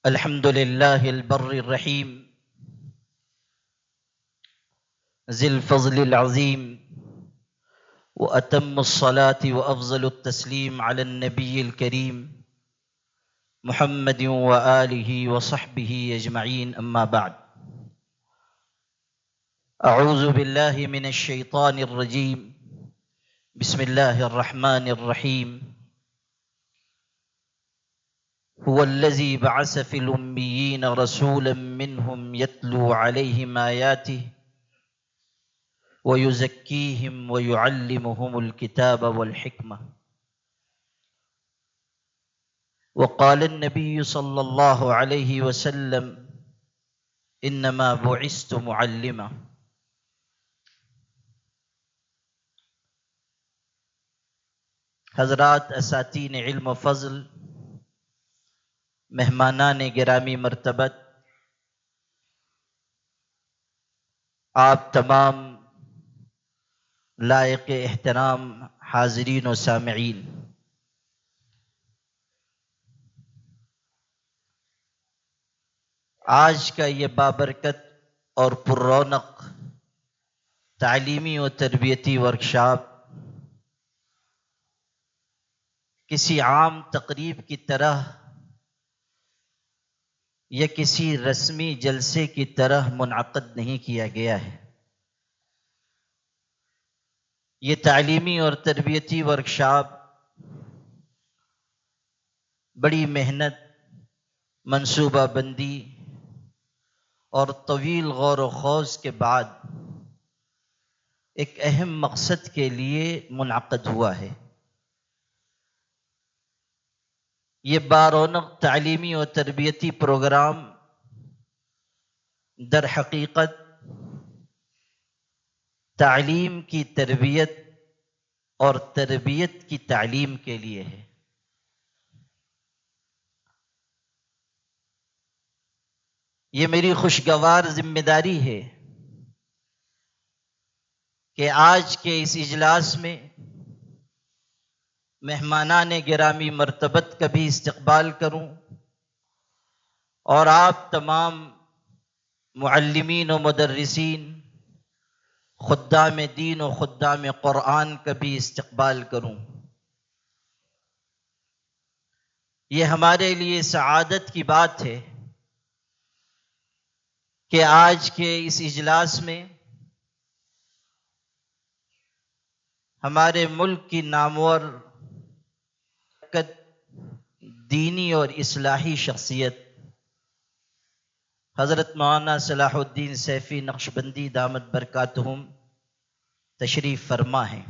الحمد لله البر الرحيم ذي الفضل العظيم وأتم الصلاة وأفضل التسليم على النبي الكريم محمد وآله وصحبه أجمعين، أما بعد. أعوذ بالله من الشيطان الرجيم. بسم الله الرحمن الرحيم. هو الذي بعث في الأميين رسولا منهم يتلو عليهم آياته ويزكيهم ويعلمهم الكتاب والحكمة. وقال النبي صلى الله عليه وسلم: إنما بعثت معلما. حضرات اساتین علم و فضل، مہمانان گرامی مرتبت، آپ تمام لائق احترام حاضرین و سامعین، آج کا یہ بابرکت اور پر رونق تعلیمی و تربیتی ورکشاپ کسی عام تقریب کی طرح یا کسی رسمی جلسے کی طرح منعقد نہیں کیا گیا ہے۔ یہ تعلیمی اور تربیتی ورکشاپ بڑی محنت، منصوبہ بندی اور طویل غور و خوض کے بعد ایک اہم مقصد کے لیے منعقد ہوا ہے۔ یہ بارونق تعلیمی و تربیتی پروگرام در حقیقت تعلیم کی تربیت اور تربیت کی تعلیم کے لیے ہے۔ یہ میری خوشگوار ذمہ داری ہے کہ آج کے اس اجلاس میں مہمانان گرامی مرتبت کا بھی استقبال کروں اور آپ تمام معلمین و مدرسین، خدام دین و خدام قرآن کا بھی استقبال کروں۔ یہ ہمارے لیے سعادت کی بات ہے کہ آج کے اس اجلاس میں ہمارے ملک کی نامور دینی اور اصلاحی شخصیت حضرت مولانا صلاح الدین سیفی نقشبندی دامت برکاتہم تشریف فرما ہیں۔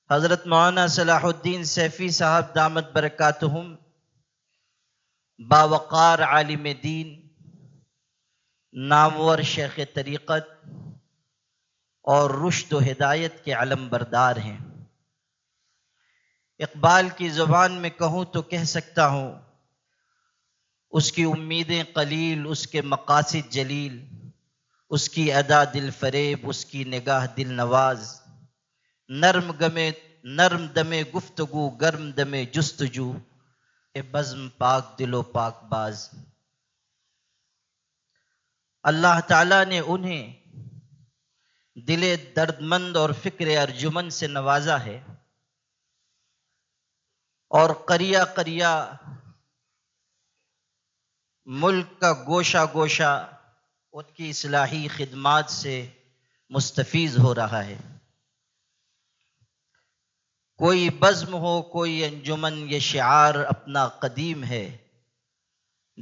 حضرت مولانا صلاح الدین سیفی صاحب دامت برکاتہم باوقار عالم دین، نامور شیخ طریقت اور رشد و ہدایت کے علم بردار ہیں۔ اقبال کی زبان میں کہوں تو کہہ سکتا ہوں، اس کی امیدیں قلیل، اس کے مقاصد جلیل، اس کی ادا دل فریب، اس کی نگاہ دل نواز، نرم دمے گفتگو، گرم دمے جستجو، اے بزم پاک دل و پاک باز۔ اللہ تعالیٰ نے انہیں دل درد مند اور فکر ارجمند سے نوازا ہے اور قریہ قریہ ملک کا گوشہ گوشہ ان کی اصلاحی خدمات سے مستفیض ہو رہا ہے۔ کوئی بزم ہو، کوئی انجمن، یہ شعار اپنا قدیم ہے،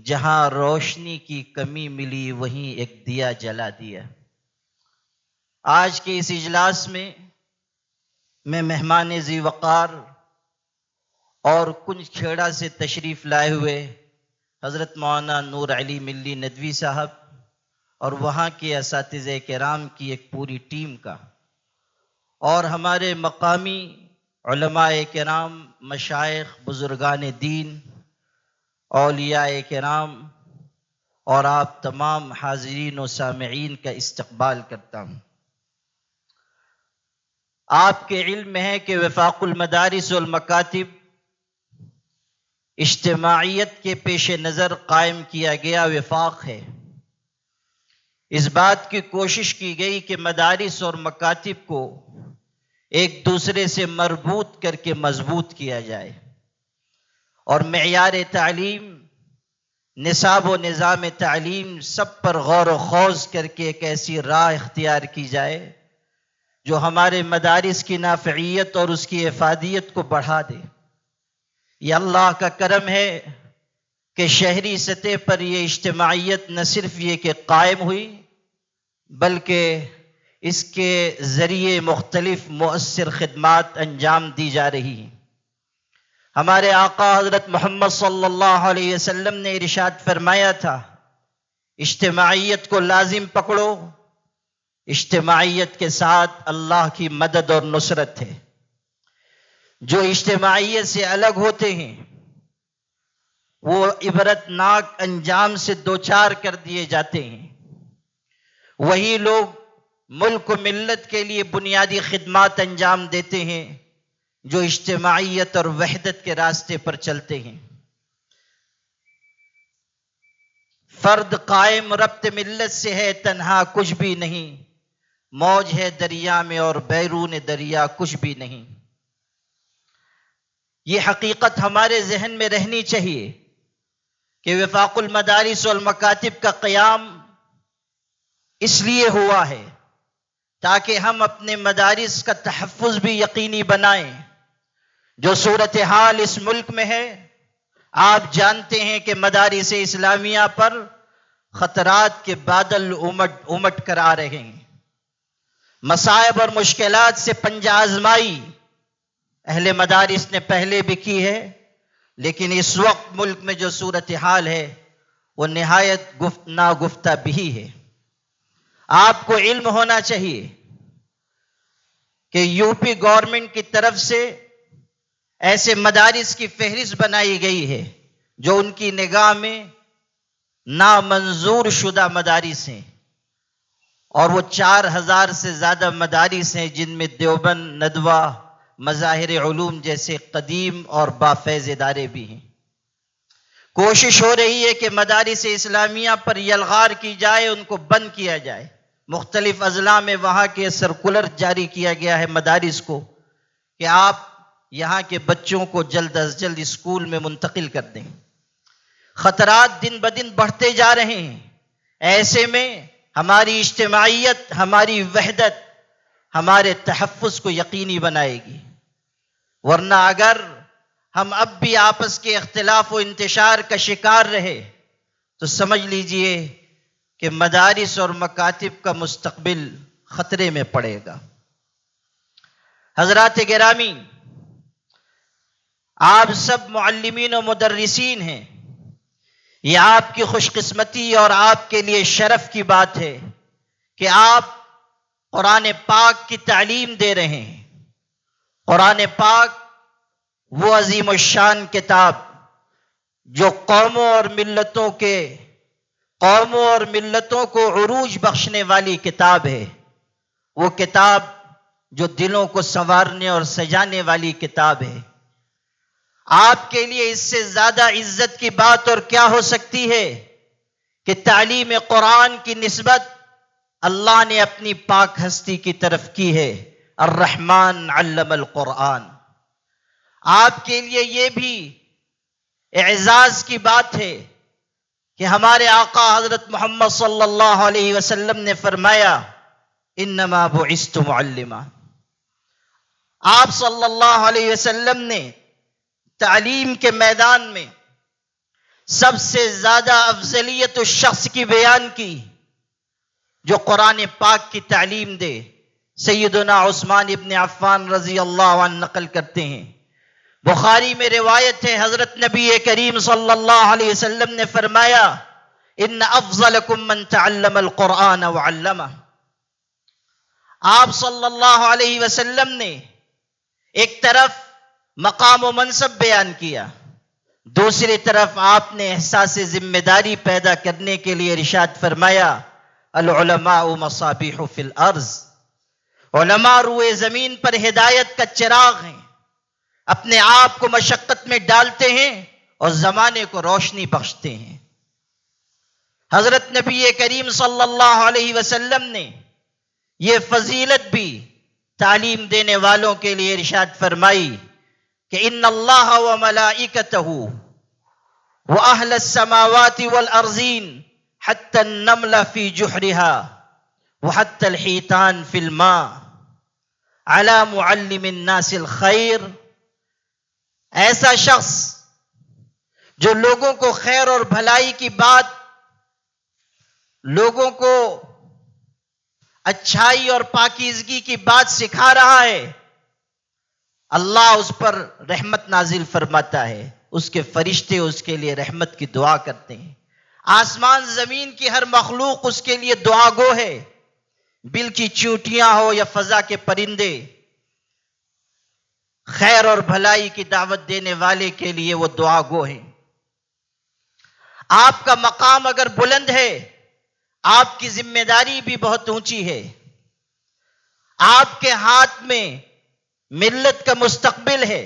جہاں روشنی کی کمی ملی وہیں ایک دیا جلا دیا۔ آج کے اس اجلاس میں میں مہمان ذی وقار اور کنج کھیڑا سے تشریف لائے ہوئے حضرت مولانا نور علی ملی ندوی صاحب اور وہاں کے اساتذہ کرام کی ایک پوری ٹیم کا، اور ہمارے مقامی علماء کرام، مشائخ، بزرگان دین، اولیاء کرام اور آپ تمام حاضرین و سامعین کا استقبال کرتا ہوں۔ آپ کے علم میں ہے کہ وفاق المدارس والمکاتب اجتماعیت کے پیش نظر قائم کیا گیا وفاق ہے۔ اس بات کی کوشش کی گئی کہ مدارس اور مکاتب کو ایک دوسرے سے مربوط کر کے مضبوط کیا جائے، اور معیار تعلیم، نصاب و نظام تعلیم سب پر غور و خوض کر کے ایک ایسی راہ اختیار کی جائے جو ہمارے مدارس کی نافعیت اور اس کی افادیت کو بڑھا دے۔ یہ اللہ کا کرم ہے کہ شہری سطح پر یہ اجتماعیت نہ صرف یہ کہ قائم ہوئی، بلکہ اس کے ذریعے مختلف مؤثر خدمات انجام دی جا رہی ہیں۔ ہمارے آقا حضرت محمد صلی اللہ علیہ وسلم نے ارشاد فرمایا تھا، اجتماعیت کو لازم پکڑو، اجتماعیت کے ساتھ اللہ کی مدد اور نصرت ہے۔ جو اجتماعیت سے الگ ہوتے ہیں وہ عبرت ناک انجام سے دوچار کر دیے جاتے ہیں۔ وہی لوگ ملک و ملت کے لیے بنیادی خدمات انجام دیتے ہیں جو اجتماعیت اور وحدت کے راستے پر چلتے ہیں۔ فرد قائم ربط ملت سے ہے، تنہا کچھ بھی نہیں، موج ہے دریا میں اور بیرون دریا کچھ بھی نہیں۔ یہ حقیقت ہمارے ذہن میں رہنی چاہیے کہ وفاق المدارس والمکاتب کا قیام اس لیے ہوا ہے تاکہ ہم اپنے مدارس کا تحفظ بھی یقینی بنائیں۔ جو صورتحال اس ملک میں ہے، آپ جانتے ہیں کہ مدارس اسلامیہ پر خطرات کے بادل امٹ کر آ رہے ہیں۔ مصائب اور مشکلات سے پنجہ آزمائی اہل مدارس نے پہلے بھی کی ہے، لیکن اس وقت ملک میں جو صورتحال ہے وہ نہایت ناگفتہ بھی ہے۔ آپ کو علم ہونا چاہیے کہ یو پی گورنمنٹ کی طرف سے ایسے مدارس کی فہرست بنائی گئی ہے جو ان کی نگاہ میں نامنظور شدہ مدارس ہیں، اور وہ 4000 سے زیادہ مدارس ہیں جن میں دیوبند، ندوہ، مظاہر علوم جیسے قدیم اور بافیض ادارے بھی ہیں۔ کوشش ہو رہی ہے کہ مدارس اسلامیہ پر یلغار کی جائے، ان کو بند کیا جائے۔ مختلف اضلاع میں وہاں کے سرکولر جاری کیا گیا ہے مدارس کو کہ آپ یہاں کے بچوں کو جلد از جلد اسکول میں منتقل کر دیں۔ خطرات دن بدن بڑھتے جا رہے ہیں، ایسے میں ہماری اجتماعیت، ہماری وحدت ہمارے تحفظ کو یقینی بنائے گی، ورنہ اگر ہم اب بھی آپس کے اختلاف و انتشار کا شکار رہے تو سمجھ لیجئے کہ مدارس اور مکاتب کا مستقبل خطرے میں پڑے گا۔ حضرات گرامی، آپ سب معلمین و مدرسین ہیں، یہ آپ کی خوش قسمتی اور آپ کے لیے شرف کی بات ہے کہ آپ قرآن پاک کی تعلیم دے رہے ہیں۔ قرآن پاک وہ عظیم الشان کتاب جو قوموں اور ملتوں کو عروج بخشنے والی کتاب ہے، وہ کتاب جو دلوں کو سنوارنے اور سجانے والی کتاب ہے۔ آپ کے لیے اس سے زیادہ عزت کی بات اور کیا ہو سکتی ہے کہ تعلیم قرآن کی نسبت اللہ نے اپنی پاک ہستی کی طرف کی ہے، الرحمن علم القرآن۔ آپ کے لیے یہ بھی اعزاز کی بات ہے کہ ہمارے آقا حضرت محمد صلی اللہ علیہ وسلم نے فرمایا، انما بعثت معلما۔ آپ صلی اللہ علیہ وسلم نے تعلیم کے میدان میں سب سے زیادہ افضلیت اس شخص کی بیان کی جو قرآن پاک کی تعلیم دے۔ سیدنا عثمان ابن عفان رضی اللہ عنہ نقل کرتے ہیں، بخاری میں روایت ہے، حضرت نبی کریم صلی اللہ علیہ وسلم نے فرمایا، ان افضلکم من تعلم القرآن وعلمہ۔ آپ صلی اللہ علیہ وسلم نے ایک طرف مقام و منصب بیان کیا، دوسری طرف آپ نے احساس ذمہ داری پیدا کرنے کے لیے ارشاد فرمایا، العلماء مصابیح فی الارض۔ علماء روئے زمین پر ہدایت کا چراغ ہیں، اپنے آپ کو مشقت میں ڈالتے ہیں اور زمانے کو روشنی بخشتے ہیں۔ حضرت نبی کریم صلی اللہ علیہ وسلم نے یہ فضیلت بھی تعلیم دینے والوں کے لیے ارشاد فرمائی کہ ان اللہ و ملائکتہ و اہل السماوات والارضین حتی النمل فی جحرها وحتی الحیتان فی الماء علی معلم الناس الخیر، ایسا شخص جو لوگوں کو خیر اور بھلائی کی بات، لوگوں کو اچھائی اور پاکیزگی کی بات سکھا رہا ہے، اللہ اس پر رحمت نازل فرماتا ہے، اس کے فرشتے اس کے لیے رحمت کی دعا کرتے ہیں، آسمان زمین کی ہر مخلوق اس کے لیے دعا گو ہے، بل کی چونٹیاں ہو یا فضا کے پرندے، خیر اور بھلائی کی دعوت دینے والے کے لیے وہ دعا گو ہیں۔ آپ کا مقام اگر بلند ہے، آپ کی ذمہ داری بھی بہت اونچی ہے، آپ کے ہاتھ میں ملت کا مستقبل ہے،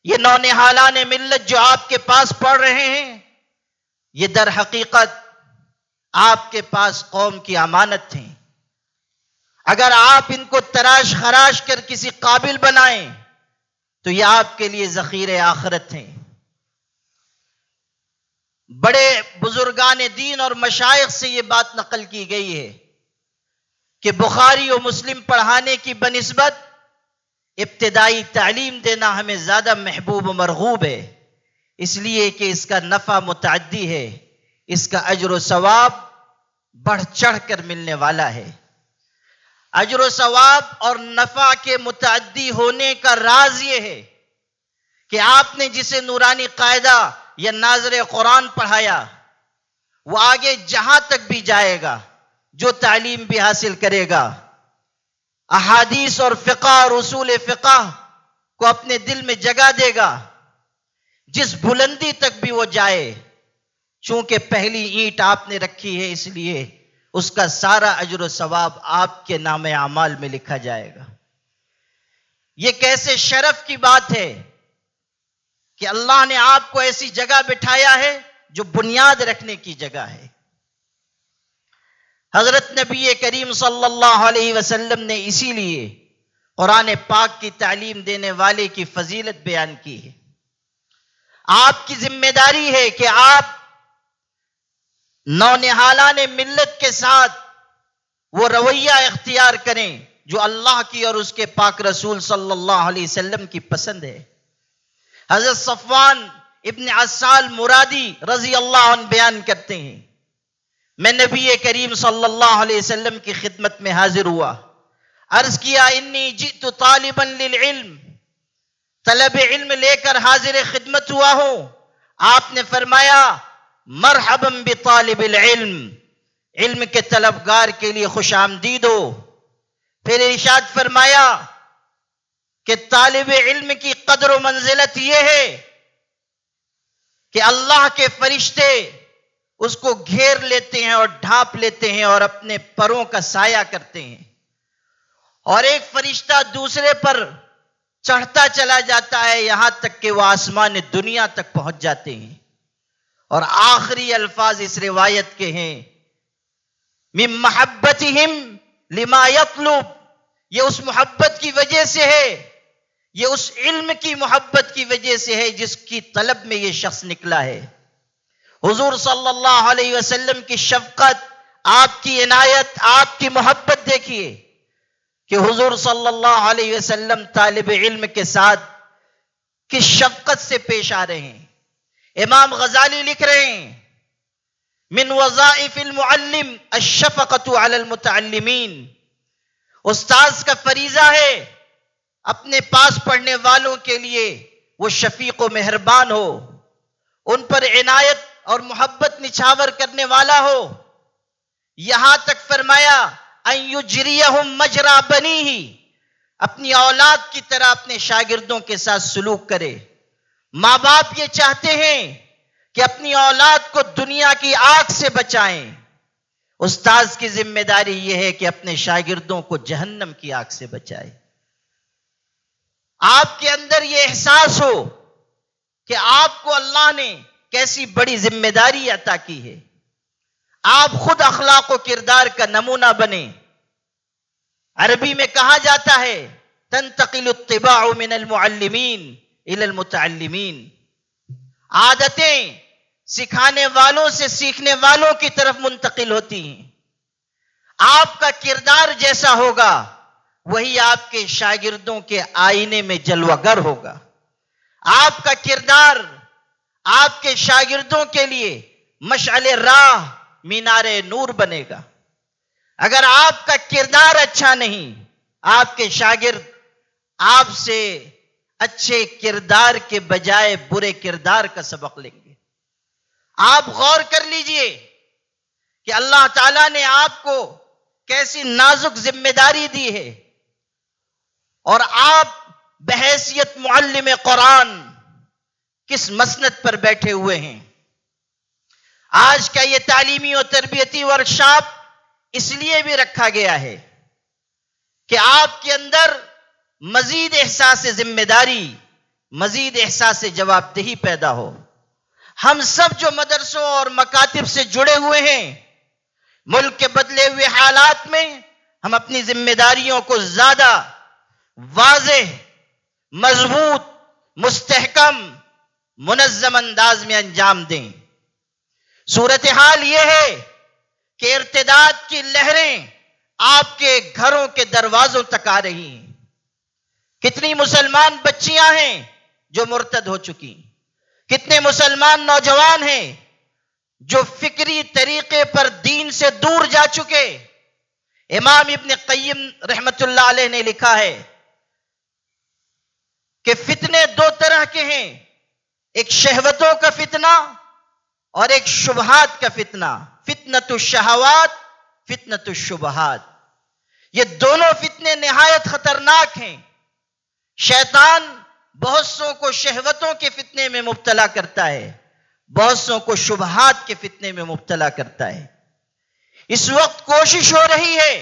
یہ نونہالان ملت جو آپ کے پاس پڑھ رہے ہیں، یہ در حقیقت آپ کے پاس قوم کی امانت ہیں۔ اگر آپ ان کو تراش خراش کر کسی قابل بنائیں تو یہ آپ کے لیے ذخیرہ آخرت ہیں۔ بڑے بزرگان دین اور مشائخ سے یہ بات نقل کی گئی ہے کہ بخاری و مسلم پڑھانے کی بنسبت ابتدائی تعلیم دینا ہمیں زیادہ محبوب و مرغوب ہے، اس لیے کہ اس کا نفع متعدی ہے، اس کا اجر و ثواب بڑھ چڑھ کر ملنے والا ہے۔ اجر و ثواب اور نفع کے متعدی ہونے کا راز یہ ہے کہ آپ نے جسے نورانی قاعدہ یا ناظر قرآن پڑھایا، وہ آگے جہاں تک بھی جائے گا، جو تعلیم بھی حاصل کرے گا، احادیث اور فقہ اور اصول فقہ کو اپنے دل میں جگہ دے گا، جس بلندی تک بھی وہ جائے، چونکہ پہلی اینٹ آپ نے رکھی ہے اس لیے اس کا سارا اجر و ثواب آپ کے نام اعمال میں لکھا جائے گا۔ یہ کیسے شرف کی بات ہے کہ اللہ نے آپ کو ایسی جگہ بٹھایا ہے جو بنیاد رکھنے کی جگہ ہے۔ حضرت نبی کریم صلی اللہ علیہ وسلم نے اسی لیے قرآن پاک کی تعلیم دینے والے کی فضیلت بیان کی ہے۔ آپ کی ذمہ داری ہے کہ آپ نونہالان ملت کے ساتھ وہ رویہ اختیار کریں جو اللہ کی اور اس کے پاک رسول صلی اللہ علیہ وسلم کی پسند ہے۔ حضرت صفوان ابن عسال مرادی رضی اللہ عنہ بیان کرتے ہیں، میں نبی کریم صلی اللہ علیہ وسلم کی خدمت میں حاضر ہوا، عرض کیا انی جئت طالبا للعلم، طلب علم لے کر حاضر خدمت ہوا ہوں۔ آپ نے فرمایا مرحبا بطالب العلم، علم کے طلبگار کے لیے خوش آمدید ہو۔ پھر ارشاد فرمایا کہ طالب علم کی قدر و منزلت یہ ہے کہ اللہ کے فرشتے اس کو گھیر لیتے ہیں اور ڈھانپ لیتے ہیں اور اپنے پروں کا سایہ کرتے ہیں، اور ایک فرشتہ دوسرے پر چڑھتا چلا جاتا ہے یہاں تک کہ وہ آسمان دنیا تک پہنچ جاتے ہیں۔ اور آخری الفاظ اس روایت کے ہیں من محبتہم لما یطلب، یہ اس محبت کی وجہ سے ہے، یہ اس علم کی محبت کی وجہ سے ہے جس کی طلب میں یہ شخص نکلا ہے۔ حضور صلی اللہ علیہ وسلم کی شفقت، آپ کی عنایت، آپ کی محبت دیکھیے کہ حضور صلی اللہ علیہ وسلم طالب علم کے ساتھ کس شفقت سے پیش آ رہے ہیں۔ امام غزالی لکھ رہے ہیں من وظائف المعلم الشفقۃ علی المتعلمین، استاذ کا فریضہ ہے اپنے پاس پڑھنے والوں کے لیے وہ شفیق و مہربان ہو، ان پر عنایت اور محبت نچھاور کرنے والا ہو۔ یہاں تک فرمایا ان یجریہم مجری بنیہ، اپنی اولاد کی طرح اپنے شاگردوں کے ساتھ سلوک کرے۔ ماں باپ یہ چاہتے ہیں کہ اپنی اولاد کو دنیا کی آگ سے بچائیں، استاذ کی ذمہ داری یہ ہے کہ اپنے شاگردوں کو جہنم کی آگ سے بچائے۔ آپ کے اندر یہ احساس ہو کہ آپ کو اللہ نے کیسی بڑی ذمہ داری عطا کی ہے. آپ خود اخلاق و کردار کا نمونہ بنے. عربی میں کہا جاتا ہے تنتقل الطباع من المعلمین الى المتعلمین. عادتیں سکھانے والوں سے سیکھنے والوں کی طرف منتقل ہوتی ہیں. آپ کا کردار جیسا ہوگا وہی آپ کے شاگردوں کے آئینے میں جلوہ گر ہوگا. آپ کا کردار آپ کے شاگردوں کے لیے مشعل راہ مینار نور بنے گا. اگر آپ کا کردار اچھا نہیں، آپ کے شاگرد آپ سے اچھے کردار کے بجائے برے کردار کا سبق لیں گے. آپ غور کر لیجئے کہ اللہ تعالیٰ نے آپ کو کیسی نازک ذمہ داری دی ہے، اور آپ بحیثیت معلم قرآن کس مسند پر بیٹھے ہوئے ہیں. آج کا یہ تعلیمی و تربیتی ورکشاپ اس لیے بھی رکھا گیا ہے کہ آپ کے اندر مزید احساس ذمہ داری، مزید احساس جواب دہی پیدا ہو. ہم سب جو مدرسوں اور مکاتب سے جڑے ہوئے ہیں، ملک کے بدلے ہوئے حالات میں ہم اپنی ذمہ داریوں کو زیادہ واضح، مضبوط، مستحکم، منظم انداز میں انجام دیں. صورتحال یہ ہے کہ ارتداد کی لہریں آپ کے گھروں کے دروازوں تک آ رہی ہیں. کتنی مسلمان بچیاں ہیں جو مرتد ہو چکی، کتنے مسلمان نوجوان ہیں جو فکری طریقے پر دین سے دور جا چکے. امام ابن قیم رحمت اللہ علیہ نے لکھا ہے کہ فتنے دو طرح کے ہیں، ایک شہوتوں کا فتنہ اور ایک شبہات کا فتنہ. فتنۃ الشہوات، فتنۃ الشبہات. یہ دونوں فتنے نہایت خطرناک ہیں. شیطان بہت سوں کو شہوتوں کے فتنے میں مبتلا کرتا ہے، بہت سوں کو شبہات کے فتنے میں مبتلا کرتا ہے. اس وقت کوشش ہو رہی ہے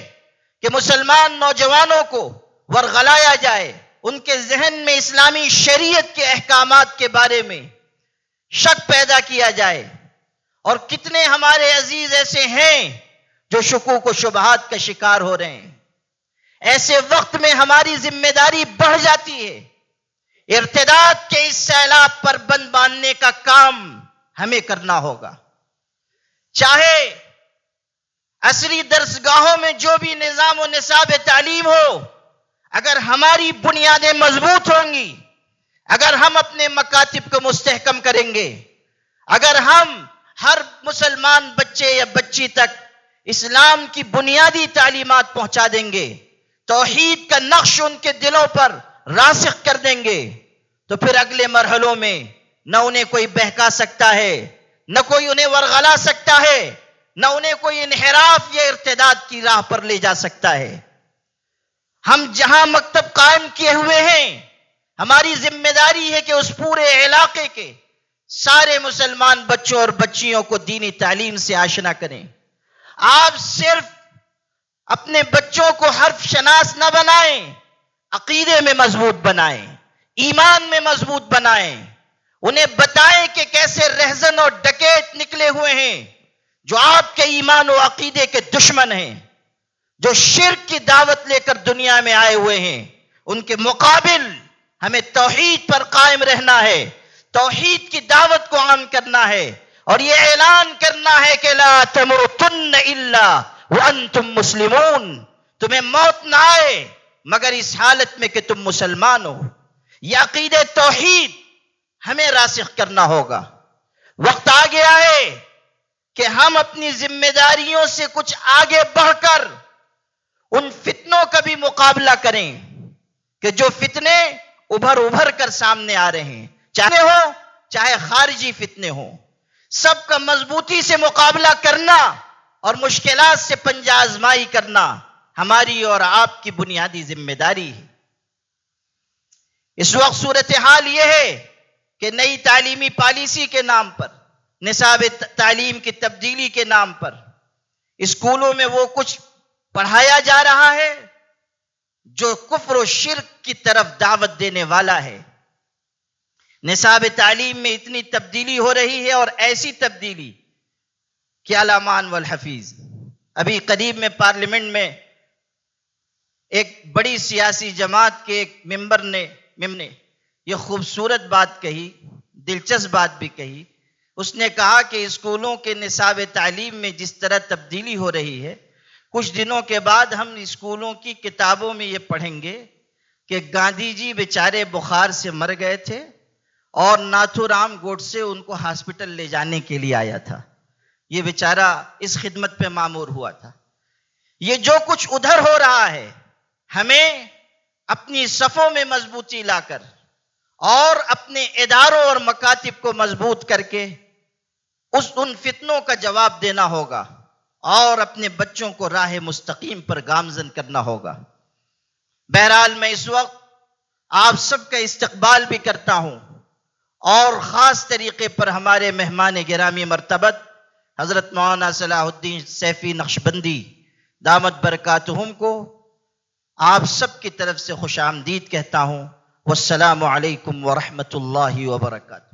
کہ مسلمان نوجوانوں کو ورغلایا جائے، ان کے ذہن میں اسلامی شریعت کے احکامات کے بارے میں شک پیدا کیا جائے. اور کتنے ہمارے عزیز ایسے ہیں جو شکوک و شبہات کا شکار ہو رہے ہیں. ایسے وقت میں ہماری ذمہ داری بڑھ جاتی ہے. ارتداد کے اس سیلاب پر بند باندھنے کا کام ہمیں کرنا ہوگا. چاہے عصری درسگاہوں میں جو بھی نظام و نصاب تعلیم ہو، اگر ہماری بنیادیں مضبوط ہوں گی، اگر ہم اپنے مکاتب کو مستحکم کریں گے، اگر ہم ہر مسلمان بچے یا بچی تک اسلام کی بنیادی تعلیمات پہنچا دیں گے، توحید کا نقش ان کے دلوں پر راسخ کر دیں گے، تو پھر اگلے مرحلوں میں نہ انہیں کوئی بہکا سکتا ہے، نہ کوئی انہیں ورغلا سکتا ہے، نہ انہیں کوئی انحراف یا ارتداد کی راہ پر لے جا سکتا ہے. ہم جہاں مکتب قائم کیے ہوئے ہیں، ہماری ذمہ داری ہے کہ اس پورے علاقے کے سارے مسلمان بچوں اور بچیوں کو دینی تعلیم سے آشنا کریں. آپ صرف اپنے بچوں کو حرف شناس نہ بنائیں، عقیدے میں مضبوط بنائیں، ایمان میں مضبوط بنائیں. انہیں بتائیں کہ کیسے رہزن اور ڈکیت نکلے ہوئے ہیں جو آپ کے ایمان و عقیدے کے دشمن ہیں، جو شرک کی دعوت لے کر دنیا میں آئے ہوئے ہیں. ان کے مقابل ہمیں توحید پر قائم رہنا ہے، توحید کی دعوت کو عام کرنا ہے، اور یہ اعلان کرنا ہے کہ لا تموتن الا وانتم مسلمون. تمہیں موت نہ آئے مگر اس حالت میں کہ تم مسلمان ہو. یہ عقید توحید ہمیں راسخ کرنا ہوگا. وقت آ گیا ہے کہ ہم اپنی ذمہ داریوں سے کچھ آگے بڑھ کر ان فتنوں کا بھی مقابلہ کریں کہ جو فتنے ابھر کر سامنے آ رہے ہیں، چاہے ہو چاہے خارجی فتنے ہوں. سب کا مضبوطی سے مقابلہ کرنا اور مشکلات سے پنجہ آزمائی کرنا ہماری اور آپ کی بنیادی ذمہ داری ہے. اس وقت صورتحال یہ ہے کہ نئی تعلیمی پالیسی کے نام پر، نصاب تعلیم کی تبدیلی کے نام پر اسکولوں میں وہ کچھ پڑھایا جا رہا ہے جو کفر و شرک کی طرف دعوت دینے والا ہے. نصاب تعلیم میں اتنی تبدیلی ہو رہی ہے، اور ایسی تبدیلی کہ علامان والحفیظ. ابھی قریب میں پارلیمنٹ میں ایک بڑی سیاسی جماعت کے ایک ممبر نے یہ خوبصورت بات کہی، دلچسپ بات بھی کہی. اس نے کہا کہ اسکولوں کے نصاب تعلیم میں جس طرح تبدیلی ہو رہی ہے، کچھ دنوں کے بعد ہم اسکولوں کی کتابوں میں یہ پڑھیں گے کہ گاندھی جی بیچارے بخار سے مر گئے تھے اور ناتھو رام گوڈسے ان کو ہاسپٹل لے جانے کے لیے آیا تھا. یہ بیچارہ اس خدمت پہ مامور ہوا تھا. یہ جو کچھ ادھر ہو رہا ہے، ہمیں اپنی صفوں میں مضبوطی لا کر اور اپنے اداروں اور مکاتب کو مضبوط کر کے ان فتنوں کا جواب دینا ہوگا اور اپنے بچوں کو راہ مستقیم پر گامزن کرنا ہوگا. بہرحال میں اس وقت آپ سب کا استقبال بھی کرتا ہوں، اور خاص طریقے پر ہمارے مہمان گرامی مرتبت حضرت مولانا صلاح الدین سیفی نقشبندی دامت برکاتہم کو آپ سب کی طرف سے خوش آمدید کہتا ہوں. والسلام علیکم ورحمۃ اللہ وبرکاتہ.